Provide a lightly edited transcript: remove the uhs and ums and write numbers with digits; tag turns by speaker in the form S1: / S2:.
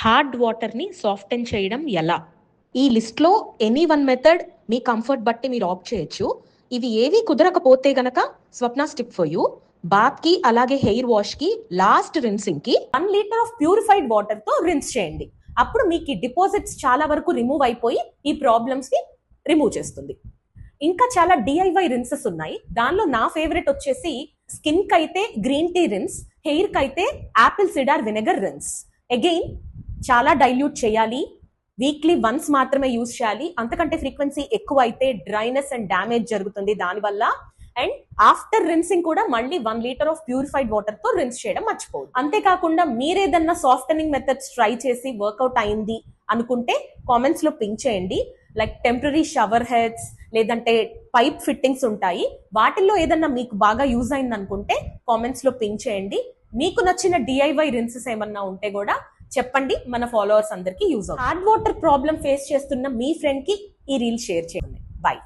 S1: Hard వాటర్ని soften చేయడం ఎలా? ఈ లిస్ట్లో ఎనీ వన్ మెథడ్ మీ కంఫర్ట్ బట్టి మీరు ఆప్ట్ చేయొచ్చు. ఇవి ఏవి కుదరకపోతే గనక స్వప్న స్టిప్ ఫర్ యూ. బాత్ కి అలాగే హెయిర్ వాష్ కి లాస్ట్ రిన్సింగ్ కి
S2: 1 లీటర్ ఆఫ్ ప్యూరిఫైడ్ వాటర్ తో రిన్స్ చేయండి. అప్పుడు మీకు డిపాజిట్స్ చాలా వరకు రిమూవ్ అయిపోయి ఈ ప్రాబ్లమ్స్ ని రిమూవ్ చేస్తుంది. ఇంకా చాలా డిఐవై రిన్సెస్ ఉన్నాయి. దానిలో నా ఫేవరెట్ వచ్చేసి స్కిన్ కి అయితే గ్రీన్ టీ రిన్స్, హెయిర్ కి అయితే Apple cider vinegar rinse. Again చాలా డైల్యూట్ చేయాలి, వీక్లీ వన్స్ మాత్రమే యూజ్ చేయాలి. అంతకంటే ఫ్రీక్వెన్సీ ఎక్కువ అయితే డ్రైనెస్ అండ్ డ్యామేజ్ జరుగుతుంది దానివల్ల. అండ్ ఆఫ్టర్ రిన్సింగ్ కూడా మళ్ళీ 1 లీటర్ ఆఫ్ ప్యూరిఫైడ్ వాటర్ తో రిన్స్ చేయడం మర్చిపోదు. అంతేకాకుండా మీరేదన్నా సాఫ్టనింగ్ మెథడ్స్ ట్రై చేసి వర్కౌట్ అయింది అనుకుంటే కామెంట్స్ లో పింక్ చేయండి. లైక్ టెంపరీ షవర్ హెడ్స్ లేదంటే పైప్ ఫిట్టింగ్స్ ఉంటాయి, వాటిల్లో ఏదన్నా మీకు బాగా యూజ్ అయింది అనుకుంటే కామెంట్స్ లో పింక్ చేయండి. మీకు నచ్చిన డిఐవై రిన్సెస్ ఏమన్నా ఉంటే కూడా చెప్పండి, మన ఫాలోవర్స్ అందరికి యూజ్ అవుతుంది. హార్డ్ వాటర్ ప్రాబ్లం ఫేస్ చేస్తున్న మీ ఫ్రెండ్ కి ఈ రీల్ షేర్ చేయండి. బై.